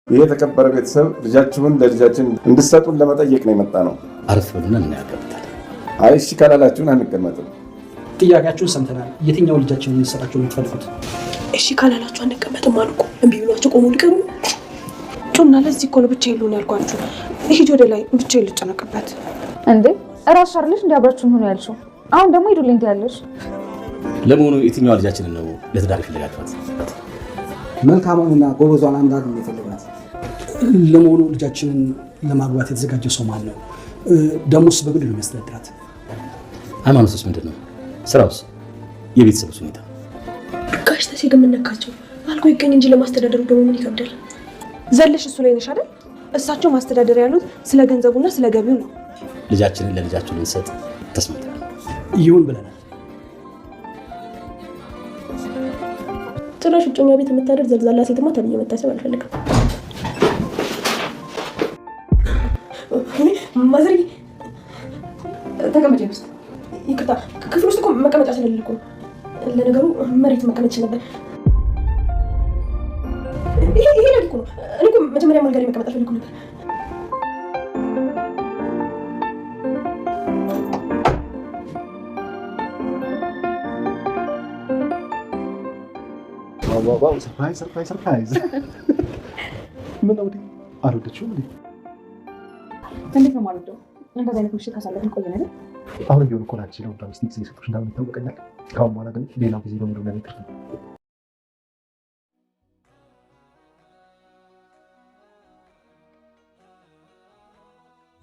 ይሄ የተከበረ ቤተሰብ ልጃችሁን ለልጃችን እንድትሰጡን ለመጠየቅ ነው የመጣ ነው። አረፍ ብለን እናያቀርታለን። አይ እሺ ካላላችሁን አንቀመጥም። ጥያቄያችሁን ሰምተናል። የትኛው ልጃችንን እንሰጣችሁ የምትፈልጉት? እሺ ካላላችሁ አንቀመጥም አልኩ። እምቢ ብሏቸው ቆሞ ሊቀሩ ጩና። ለዚህ እኮ ነው ብቻዬን ልሁን ያልኳችሁ። ሂጅ ወደ ላይ ብቻዬን ልጨነቅበት። እንዴ እራስሽ አይደለሽ እንዴ አብራችሁን ሆኖ ያልሽው? አሁን ደግሞ ሂዱልኝ ትያለሽ። ለመሆኑ የትኛው ልጃችንን ነው ለትዳር ይፈልጋችኋት? መልካሟንና ጎበዟን አምራን ነው የፈለጋት። ለመሆኑ ልጃችንን ለማግባት የተዘጋጀ ሰው ማን ነው? ደሞስ በግድ ነው የሚያስተዳድራት? ሃይማኖትስ ምንድን ነው? ስራውስ? የቤተሰብስ ሁኔታ? ጋሽ ተሴ ግን ምን ነካቸው? አልኮ ይገኝ እንጂ ለማስተዳደሩ ደግሞ ምን ይከብዳል? ዘለሽ እሱ ላይ ነሽ አይደል? እሳቸው ማስተዳደር ያሉት ስለ ገንዘቡና ስለ ገቢው ነው። ልጃችንን ለልጃችሁ ልንሰጥ ተስማምተናል። ይሁን ብለናል። ጭራሽ እጮኛ ቤት የምታደር ዘልዛላ ሴትማ ተብዬ መታሰብ አልፈልግም። ማዘሪ ተቀመጪ ውስጥ ይቅርታ፣ ክፍል ውስጥ እኮ መቀመጫ ስለሌለ እኮ ነው። ለነገሩ መሬት መቀመጥ ነበር። ይሄ እኮ ነው። እኔ እኮ መጀመሪያ መንገድ መቀመጥ አልፈልግም ነበር። ዋው ሰርፕራይዝ ምን ነው አልወደድሽውም እንዴ? እንዴት ነው ማለት ነው? እንደዚህ አይነት ምሽት ካሳለፍን ቆየን አይደል? አሁን ቢሆን እኮ ናችሁ ነው ሚስቴክ ሲሰጡሽ እንዳለ ይታወቀኛል። ካሁን በኋላ ግን ሌላ ጊዜ ነው ምንም ነገር ነው።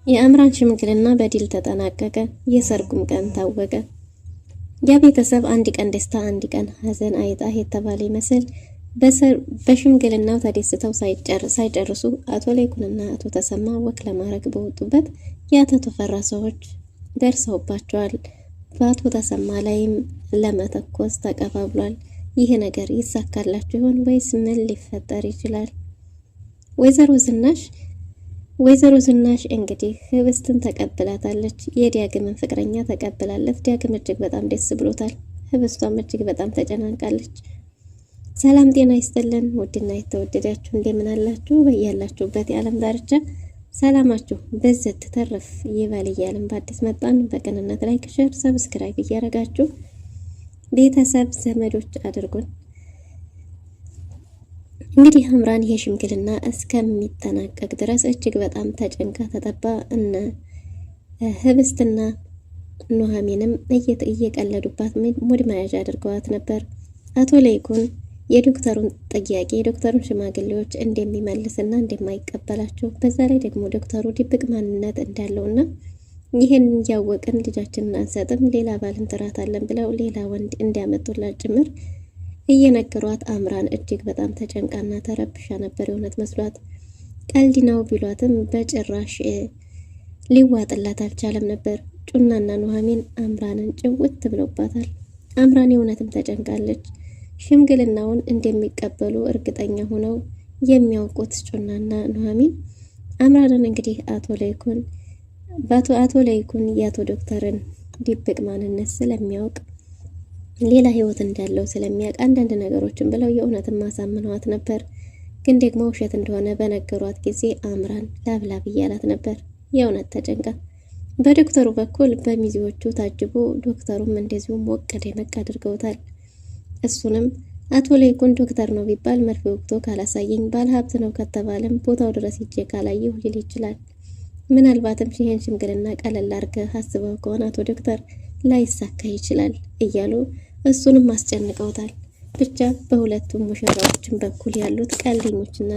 የአምራን ሽምግልና በድል ተጠናቀቀ። የሰርጉም ቀን ታወቀ። ያ ቤተሰብ አንድ ቀን ደስታ አንድ ቀን ሀዘን አይጣ የተባለ ይመስል በሽምግልናው ተደስተው ሳይጨርሱ አቶ ለይኩንና አቶ ተሰማ ወክ ለማድረግ በወጡበት የአቶ ተፈራ ሰዎች ደርሰውባቸዋል። በአቶ ተሰማ ላይም ለመተኮስ ተቀባብሏል። ይህ ነገር ይሳካላችሁ ይሆን ወይስ ምን ሊፈጠር ይችላል? ወይዘሮ ዝናሽ እንግዲህ ህብስትን ተቀብላታለች። የዲያግምን ፍቅረኛ ተቀብላለች። ዲያግም እጅግ በጣም ደስ ብሎታል። ህብስቷም እጅግ በጣም ተጨናንቃለች። ሰላም ጤና ይስጥልን ውድና የተወደዳችሁ እንደምን አላችሁ? በያላችሁበት የዓለም ዳርቻ ሰላማችሁ በዘት ተረፍ ይበል እያልን በአዲስ መጣን። በቅንነት ላይክ፣ ሼር፣ ሰብስክራይብ እያደረጋችሁ ቤተሰብ ዘመዶች አድርጉን። እንግዲህ አምራን ይሄ ሽምግልና እስከሚጠናቀቅ ድረስ እጅግ በጣም ተጨንቃ ተጠባ። እነ ህብስትና ኑሐሚንም እየቀለዱባት ሙድ መያዣ አድርገዋት ነበር። አቶ ለይኩን የዶክተሩን ጥያቄ የዶክተሩን ሽማግሌዎች እንደሚመልስና እንደማይቀበላቸው በዛ ላይ ደግሞ ዶክተሩ ድብቅ ማንነት እንዳለውና ይህን እያወቅን ልጃችንን አንሰጥም ሌላ ባል እንጥራታለን ብለው ሌላ ወንድ እንዲያመጡላት ጭምር እየነገሯት አምራን እጅግ በጣም ተጨንቃና ተረብሻ ነበር። የእውነት መስሏት ቀልድ ነው ቢሏትም በጭራሽ ሊዋጥላት አልቻለም ነበር። ጩናና ኑሐሚን አምራንን ጭውት ብለውባታል። አምራን የእውነትም ተጨንቃለች። ሽምግልናውን እንደሚቀበሉ እርግጠኛ ሆነው የሚያውቁት ጩናና ኑሐሚን አምራንን እንግዲህ አቶ ለይኩን የአቶ ዶክተርን ድብቅ ማንነት ስለሚያውቅ ሌላ ህይወት እንዳለው ስለሚያውቅ አንዳንድ ነገሮችን ብለው የእውነትን ማሳምነዋት ነበር። ግን ደግሞ ውሸት እንደሆነ በነገሯት ጊዜ አምራን ላብላብ እያላት ነበር የእውነት ተጨንቃ። በዶክተሩ በኩል በሚዜዎቹ ታጅቦ ዶክተሩም እንደዚሁ ሞቅ ደመቅ አድርገውታል። እሱንም አቶ ለይኩን ዶክተር ነው ቢባል መርፌ ወቅቶ ካላሳየኝ ባለሀብት ነው ከተባለም ቦታው ድረስ ሂጄ ካላየሁ ሊል ይችላል። ምናልባትም ይህን ሽምግልና ቀለል አድርገህ አስበው ከሆነ አቶ ዶክተር ላይሳካ ይችላል እያሉ እሱንም አስጨንቀውታል። ብቻ በሁለቱም ሙሽራዎችን በኩል ያሉት ቀልደኞችና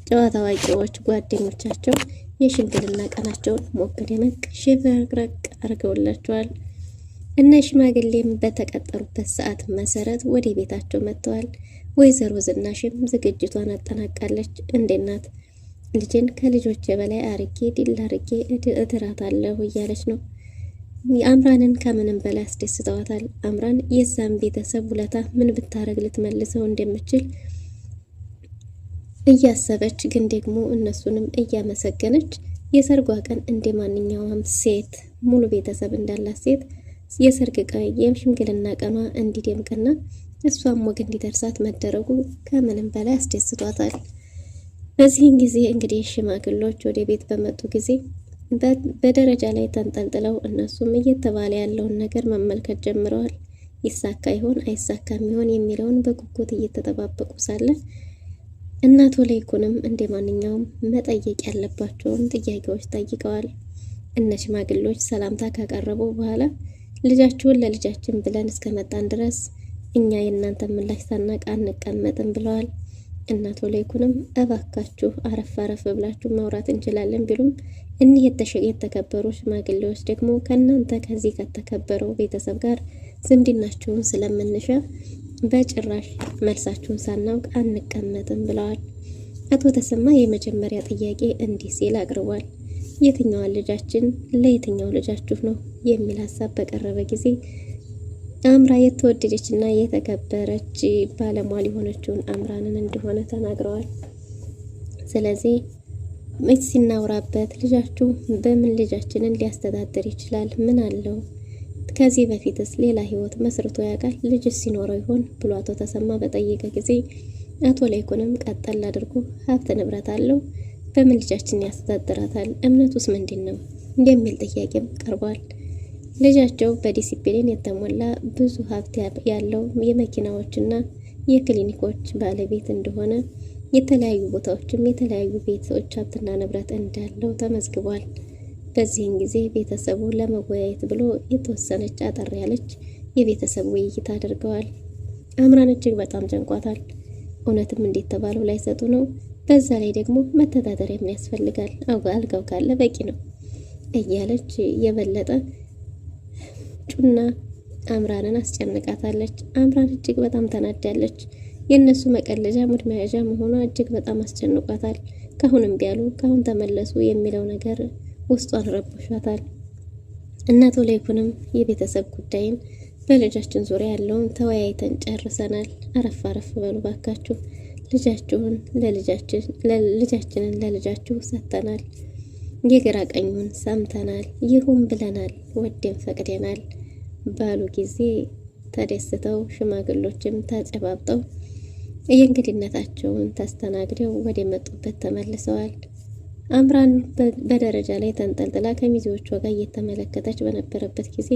ጨዋታ አዋቂዎች ጓደኞቻቸው የሽምግልና ቀናቸውን ሞቅ ደመቅ ሽብረቅ አድርገውላቸዋል። እነ ሽማግሌም በተቀጠሩበት ሰዓት መሰረት ወደ ቤታቸው መጥተዋል። ወይዘሮ ዝናሽም ዝግጅቷን አጠናቃለች። እንዴናት ልጅን ከልጆች በላይ አርጌ ድል አርጌ እድራታለሁ እያለች ነው። አምራንን ከምንም በላይ አስደስተዋታል። አምራን የዛን ቤተሰብ ውለታ ምን ብታረግ ልትመልሰው እንደምችል እያሰበች ግን ደግሞ እነሱንም እያመሰገነች የሰርጓ ቀን እንደ ማንኛውም ሴት ሙሉ ቤተሰብ እንዳላት ሴት የሰርግ ቀን የሽምግልና ቀኗ እንዲደምቅና እሷም ወግ እንዲደርሳት መደረጉ ከምንም በላይ አስደስቷታል። በዚህን ጊዜ እንግዲህ ሽማግሎች ወደ ቤት በመጡ ጊዜ በደረጃ ላይ ተንጠልጥለው እነሱም እየተባለ ያለውን ነገር መመልከት ጀምረዋል። ይሳካ ይሆን አይሳካም ይሆን የሚለውን በጉጉት እየተጠባበቁ ሳለ እናቶ ለይኩንም እንደ ማንኛውም መጠየቅ ያለባቸውን ጥያቄዎች ጠይቀዋል። እነ ሽማግሎች ሰላምታ ካቀረቡ በኋላ ልጃችሁን ለልጃችን ብለን እስከመጣን ድረስ እኛ የእናንተ ምላሽ ሳናቅ አንቀመጥም ብለዋል። እናቶ ለይኩንም እባካችሁ አረፍ አረፍ ብላችሁ ማውራት እንችላለን ቢሉም እኒህ የተከበሩ ሽማግሌዎች ደግሞ ከእናንተ ከዚህ ከተከበረው ቤተሰብ ጋር ዝምድናችሁን ስለምንሻ በጭራሽ መልሳችሁን ሳናውቅ አንቀመጥም ብለዋል። አቶ ተሰማ የመጀመሪያ ጥያቄ እንዲህ ሲል አቅርቧል። የትኛዋን ልጃችን ለየትኛው ልጃችሁ ነው የሚል ሀሳብ በቀረበ ጊዜ አምራ የተወደደች እና የተከበረች ባለሟል የሆነችውን አምራንን እንደሆነ ተናግረዋል። ስለዚህ ሲናወራበት ልጃችሁ በምን ልጃችንን ሊያስተዳድር ይችላል? ምን አለው? ከዚህ በፊትስ ሌላ ህይወት መስርቶ ያውቃል? ልጅስ ሲኖረው ይሆን ብሎ አቶ ተሰማ በጠየቀ ጊዜ አቶ ለይኩንም ቀጠል አድርጎ ሀብት ንብረት አለው፣ በምን ልጃችን ያስተዳድራታል? እምነቱስ ምንድን ነው? የሚል ጥያቄም ቀርቧል። ልጃቸው በዲሲፕሊን የተሞላ ብዙ ሀብት ያለው የመኪናዎችና የክሊኒኮች ባለቤት እንደሆነ የተለያዩ ቦታዎችም የተለያዩ ቤቶች ሀብትና ንብረት እንዳለው ተመዝግቧል። በዚህን ጊዜ ቤተሰቡ ለመወያየት ብሎ የተወሰነች አጠር ያለች የቤተሰብ ውይይት አድርገዋል። አምራን እጅግ በጣም ጨንቋታል። እውነትም እንዴት ተባለው ላይሰጡ ነው። በዛ ላይ ደግሞ መተዳደሪያ ምን ያስፈልጋል? አልጋው ካለ በቂ ነው እያለች የበለጠ ጩና አምራንን አስጨንቃታለች። አምራን እጅግ በጣም ተናዳለች። የእነሱ መቀለጃ ሙድ መያዣ መሆኗ እጅግ በጣም አስጨንቋታል። ካሁንም ቢያሉ ካሁን ተመለሱ የሚለው ነገር ውስጧን ረብሿታል። እናቶ ለይኩንም የቤተሰብ ጉዳይን በልጃችን ዙሪያ ያለውን ተወያይተን ጨርሰናል። አረፍ አረፍ በሉ ባካችሁ። ልጃችንን ለልጃችሁ ሰጥተናል። የግራ ቀኙን ሰምተናል። ይሁን ብለናል፣ ወደን ፈቅደናል ባሉ ጊዜ ተደስተው ሽማግሎችም ተጨባብጠው የእንግድነታቸውን ተስተናግደው ወደ መጡበት ተመልሰዋል። አምራን በደረጃ ላይ ተንጠልጥላ ከሚዜዎቿ ጋር እየተመለከተች በነበረበት ጊዜ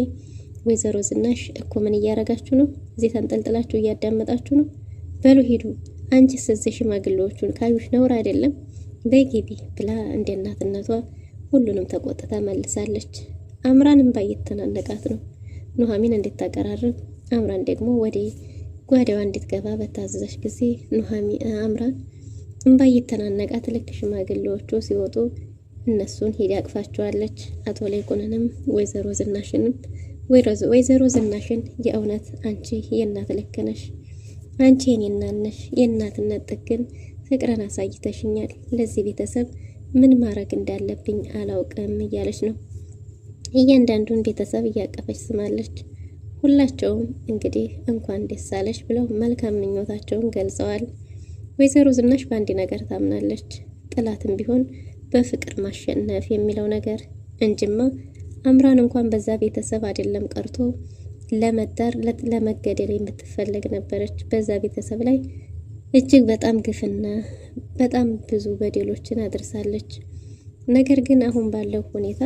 ወይዘሮ ዝናሽ እኮ ምን እያረጋችሁ ነው? እዚህ ተንጠልጥላችሁ እያዳመጣችሁ ነው? በሉ ሂዱ። አንቺስ እዚህ ሽማግሌዎቹን ካዩሽ ነውር አይደለም? በግቢ ብላ እንደ እናትነቷ ሁሉንም ተቆጥታ መልሳለች። አምራን እንባ እየተናነቃት ነው። ኑሐሚን እንድታቀራርብ አምራን ደግሞ ወደ ጓዳዋ እንድትገባ በታዘዘች ጊዜ አምራን እንባ እየተናነቃት ልክ ሽማግሌዎቹ ሲወጡ እነሱን ሄዳ አቅፋቸዋለች። አቶ ለይኩንንም ወይዘሮ ዝናሽንም ወይዘሮ ዝናሽን የእውነት አንቺ የእናት ልክ ነሽ፣ አንቺ የኔ እናት ነሽ፣ የእናትነት ጥግን ፍቅርን አሳይተሽኛል። ለዚህ ቤተሰብ ምን ማድረግ እንዳለብኝ አላውቅም እያለች ነው። እያንዳንዱን ቤተሰብ እያቀፈች ስማለች። ሁላቸውም እንግዲህ እንኳን ደስ አለሽ ብለው መልካም ምኞታቸውን ገልጸዋል። ወይዘሮ ዝናሽ በአንድ ነገር ታምናለች። ጥላትም ቢሆን በፍቅር ማሸነፍ የሚለው ነገር እንጅማ አምራን እንኳን በዛ ቤተሰብ አይደለም ቀርቶ ለመዳር ለመገደል የምትፈልግ ነበረች። በዛ ቤተሰብ ላይ እጅግ በጣም ግፍና በጣም ብዙ በደሎችን አድርሳለች። ነገር ግን አሁን ባለው ሁኔታ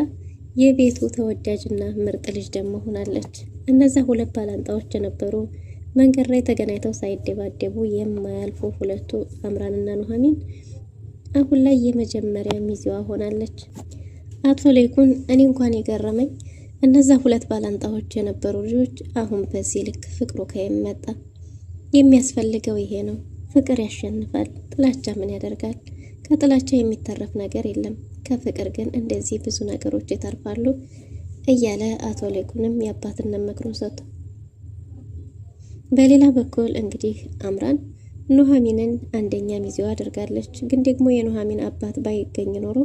የቤቱ ተወዳጅና ምርጥ ልጅ ደግሞ ሆናለች። እነዛ ሁለት ባላንጣዎች የነበሩ መንገድ ላይ ተገናኝተው ሳይደባደቡ የማያልፉ ሁለቱ አምራንና ኑሐሚን አሁን ላይ የመጀመሪያ ሚዜዋ ሆናለች። አቶ ለይኩን እኔ እንኳን የገረመኝ እነዛ ሁለት ባላንጣዎች የነበሩ ልጆች አሁን በዚህ ልክ ፍቅሩ ከየመጣ የሚያስፈልገው ይሄ ነው። ፍቅር ያሸንፋል። ጥላቻ ምን ያደርጋል? ከጥላቻ የሚተረፍ ነገር የለም። ከፍቅር ግን እንደዚህ ብዙ ነገሮች ይተርፋሉ እያለ አቶ ለይኩንም የአባትነት ምክሩን ሰጥቶ በሌላ በኩል እንግዲህ አምራን ኑሐሚንን አንደኛ ሚዜዋ አድርጋለች። ግን ደግሞ የኑሐሚን አባት ባይገኝ ኖሮ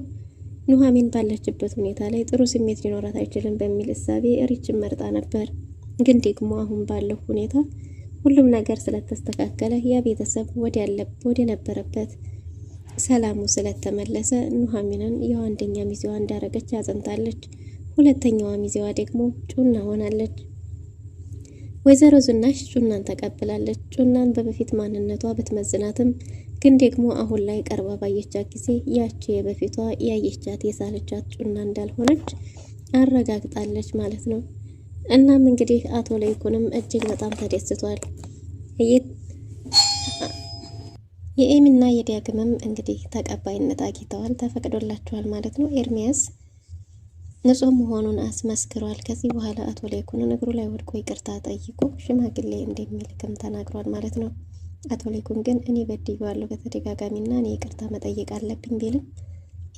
ኑሐሚን ባለችበት ሁኔታ ላይ ጥሩ ስሜት ሊኖራት አይችልም በሚል እሳቤ ሪችን መርጣ ነበር። ግን ደግሞ አሁን ባለው ሁኔታ ሁሉም ነገር ስለተስተካከለ ያ ቤተሰብ ወደ ነበረበት ሰላሙ ስለተመለሰ ኑሐሚንን ያው አንደኛ ሚዜዋ እንዳረገች አጽንታለች። ሁለተኛዋ ሚዜዋ ደግሞ ጩና ሆናለች። ወይዘሮ ዝናሽ ጩናን ተቀብላለች። ጩናን በበፊት ማንነቷ ብትመዝናትም ግን ደግሞ አሁን ላይ ቀርባ ባየቻት ጊዜ ያቺ የበፊቷ ያየቻት የሳለቻት ጩና እንዳልሆነች አረጋግጣለች ማለት ነው። እናም እንግዲህ አቶ ለይኩንም እጅግ በጣም ተደስቷል። የኤሚና የዲያግምም እንግዲህ ተቀባይነት አግኝተዋል፣ ተፈቅዶላቸዋል ማለት ነው። ኤርሚያስ ንጹህ መሆኑን አስመስክሯል። ከዚህ በኋላ አቶ ለይኩንን እግሩ ላይ ወድቆ ይቅርታ ጠይቆ ሽማግሌ እንደሚልክም ተናግሯል ማለት ነው። አቶ ለይኩን ግን እኔ በድዬዋለሁ በተደጋጋሚና እኔ ይቅርታ መጠየቅ አለብኝ ቢልም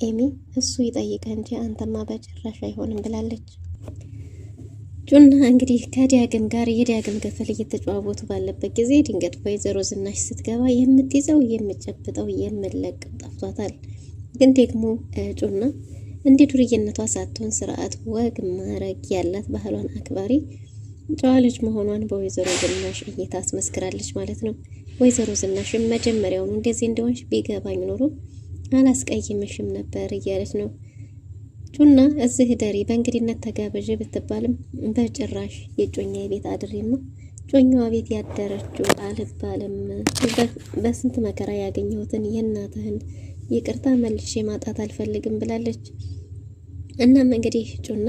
ኤሚ እሱ ይጠይቀ እንጂ አንተማ በጭራሽ አይሆንም ብላለች። ጩና እንግዲህ ከዲያግም ጋር የዲያግም ክፍል እየተጨዋወቱ ባለበት ጊዜ ድንገት ወይዘሮ ዝናሽ ስትገባ የምትይዘው የምትጨብጠው የምትለቀው ጠፍቷታል። ግን ደግሞ ጩና እንደ ዱርዬነቷ ሳትሆን ስርዓት፣ ወግ፣ ማዕረግ ያላት ባህሏን አክባሪ ጨዋ ልጅ መሆኗን በወይዘሮ ዝናሽ እይታ አስመስክራለች ማለት ነው። ወይዘሮ ዝናሽም መጀመሪያውኑ እንደዚህ እንደሆንሽ ቢገባኝ ኖሮ አላስቀይምሽም ነበር እያለች ነው። ጩና እዚህ ደሪ በእንግድነት ተጋበዥ ብትባልም በጭራሽ የጮኛ ቤት አድሬማ ጮኛዋ ቤት ያደረችው አልባልም፣ በስንት መከራ ያገኘሁትን የእናትህን ይቅርታ መልሼ ማጣት አልፈልግም ብላለች። እናም እንግዲህ ጩና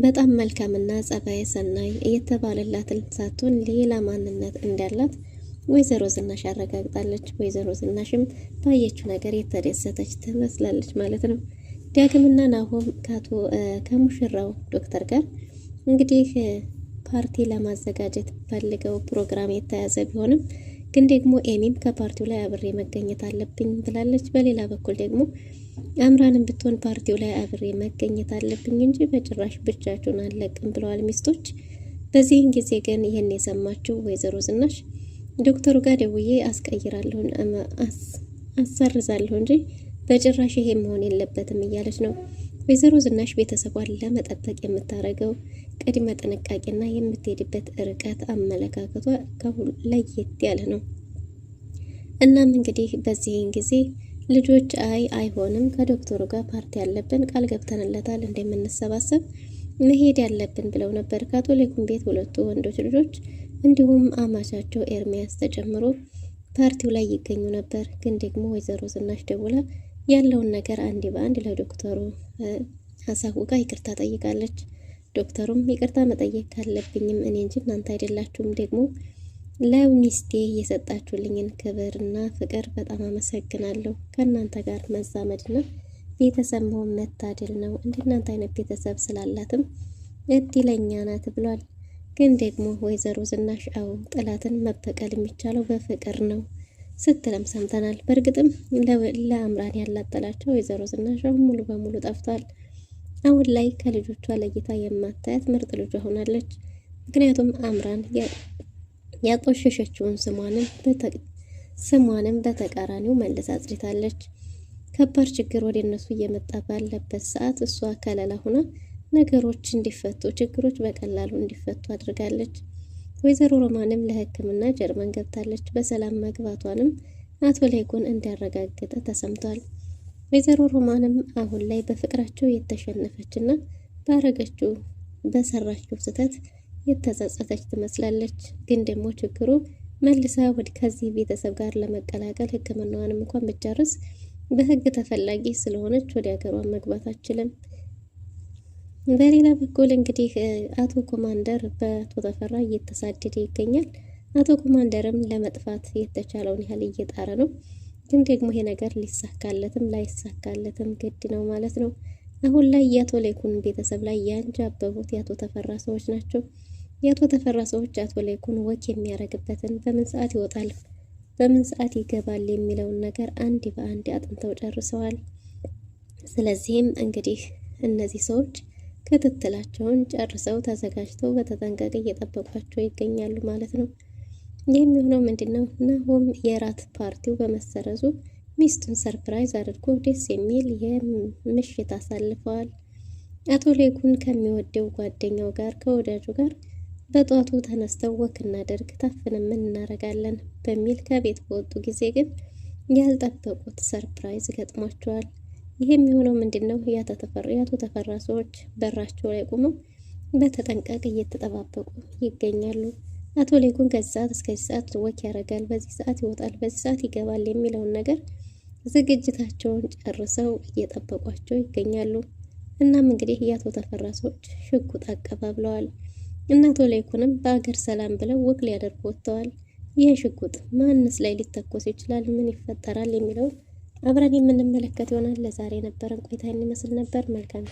በጣም መልካምና ጸባይ ሰናይ እየተባለላትን ሳትሆን ሌላ ማንነት እንዳላት ወይዘሮ ዝናሽ አረጋግጣለች። ወይዘሮ ዝናሽም ባየችው ነገር የተደሰተች ትመስላለች ማለት ነው። ዲያግምና ናሆም ከሙሽራው ዶክተር ጋር እንግዲህ ፓርቲ ለማዘጋጀት ፈልገው ፕሮግራም የተያዘ ቢሆንም ግን ደግሞ ኤሚም ከፓርቲው ላይ አብሬ መገኘት አለብኝ ብላለች። በሌላ በኩል ደግሞ አምራንም ብትሆን ፓርቲው ላይ አብሬ መገኘት አለብኝ እንጂ በጭራሽ ብቻችሁን አለቅም ብለዋል ሚስቶች። በዚህን ጊዜ ግን ይህን የሰማችው ወይዘሮ ዝናሽ ዶክተሩ ጋር ደውዬ አስቀይራለሁ አሰርዛለሁ እንጂ በጭራሽ ይሄ መሆን የለበትም እያለች ነው። ወይዘሮ ዝናሽ ቤተሰቧን ለመጠበቅ የምታደርገው ቅድመ ጥንቃቄና የምትሄድበት ርቀት አመለካከቷ ከሁሉ ለየት ያለ ነው። እናም እንግዲህ በዚህን ጊዜ ልጆች አይሆንም ከዶክተሩ ጋር ፓርቲ ያለብን ቃል ገብተንለታል እንደምንሰባሰብ መሄድ ያለብን ብለው ነበር። ካቶሊኩን ቤት ሁለቱ ወንዶች ልጆች እንዲሁም አማቻቸው ኤርሚያስ ተጨምሮ ፓርቲው ላይ ይገኙ ነበር። ግን ደግሞ ወይዘሮ ዝናሽ ደውላ ያለውን ነገር አንድ በአንድ ለዶክተሩ አሳውቃ ይቅርታ ጠይቃለች። ዶክተሩም ይቅርታ መጠየቅ ካለብኝም እኔ እንጂ እናንተ አይደላችሁም፣ ደግሞ ለሚስቴ የሰጣችሁልኝን ክብርና ፍቅር በጣም አመሰግናለሁ። ከእናንተ ጋር መዛመድና ቤተሰብ መሆን መታደል ነው። እንደናንተ አይነት ቤተሰብ ስላላትም እድለኛ ናት ብሏል። ግን ደግሞ ወይዘሮ ዝናሽ ጠላትን መበቀል የሚቻለው በፍቅር ነው ስትለም ሰምተናል። በእርግጥም ለአምራን ያላጠላቸው ወይዘሮ ዝናሽ አሁን ሙሉ በሙሉ ጠፍቷል። አሁን ላይ ከልጆቿ ለይታ የማታያት ምርጥ ልጇ ሆናለች። ምክንያቱም አምራን ያቆሸሸችውን ስሟንም በተቃራኒው መልሳ አጽድታለች። ከባድ ችግር ወደ እነሱ እየመጣ ባለበት ሰዓት እሷ ከለላ ሆና ነገሮች እንዲፈቱ፣ ችግሮች በቀላሉ እንዲፈቱ አድርጋለች። ወይዘሮ ሮማንም ለሕክምና ጀርመን ገብታለች። በሰላም መግባቷንም አቶ ለይኩን እንዳረጋገጠ ተሰምቷል። ወይዘሮ ሮማንም አሁን ላይ በፍቅራቸው የተሸነፈችና ባረገችው በሰራችው ስህተት የተጸጸተች ትመስላለች። ግን ደግሞ ችግሩ መልሳ ከዚህ ቤተሰብ ጋር ለመቀላቀል ሕክምናዋንም እንኳን ብትጨርስ በህግ ተፈላጊ ስለሆነች ወደ ሀገሯ መግባት አትችልም። በሌላ በኩል እንግዲህ አቶ ኮማንደር በአቶ ተፈራ እየተሳደደ ይገኛል። አቶ ኮማንደርም ለመጥፋት የተቻለውን ያህል እየጣረ ነው። ግን ደግሞ ይሄ ነገር ሊሳካለትም ላይሳካለትም ግድ ነው ማለት ነው። አሁን ላይ የአቶ ለይኩን ቤተሰብ ላይ ያንጃበቡት የአቶ ተፈራ ሰዎች ናቸው። የአቶ ተፈራ ሰዎች አቶ ለይኩን ወክ የሚያደርግበትን በምን ሰዓት ይወጣል፣ በምን ሰዓት ይገባል የሚለውን ነገር አንድ በአንድ አጥንተው ጨርሰዋል። ስለዚህም እንግዲህ እነዚህ ሰዎች ክትትላቸውን ጨርሰው ተዘጋጅተው በተጠንቀቅ እየጠበቋቸው ይገኛሉ ማለት ነው። የሚሆነው ምንድነው? ናሆም የራት ፓርቲው በመሰረዙ ሚስቱን ሰርፕራይዝ አድርጎ ደስ የሚል የምሽት አሳልፈዋል። አቶ ለይኩን ከሚወደው ጓደኛው ጋር ከወዳጁ ጋር በጧቱ ተነስተው ወክ እናደርግ ታፍንም እናረጋለን በሚል ከቤት በወጡ ጊዜ ግን ያልጠበቁት ሰርፕራይዝ ገጥሟቸዋል። ይሄ የሚሆነው ምንድነው? የአቶ ተፈራ ሰዎች በራቸው ላይ ቆመው በተጠንቀቅ እየተጠባበቁ ይገኛሉ። አቶ ሌኩን ከዚህ ሰዓት እስከዚህ ሰዓት ወክ ያደርጋል፣ በዚህ ሰዓት ይወጣል፣ በዚህ ሰዓት ይገባል የሚለውን ነገር ዝግጅታቸውን ጨርሰው እየጠበቋቸው ይገኛሉ። እናም እንግዲህ የአቶ ተፈራ ሰዎች ሽጉጥ አቀባብለዋል። እና አቶ ሌኩንም በአገር ሰላም ብለው ወክ ሊያደርጉ ወጥተዋል። ይህ ሽጉጥ ማንስ ላይ ሊተኮስ ይችላል? ምን ይፈጠራል? የሚለውን አብረን የምንመለከት ይሆናል። ለዛሬ የነበረን ቆይታ ይመስል ነበር። መልካም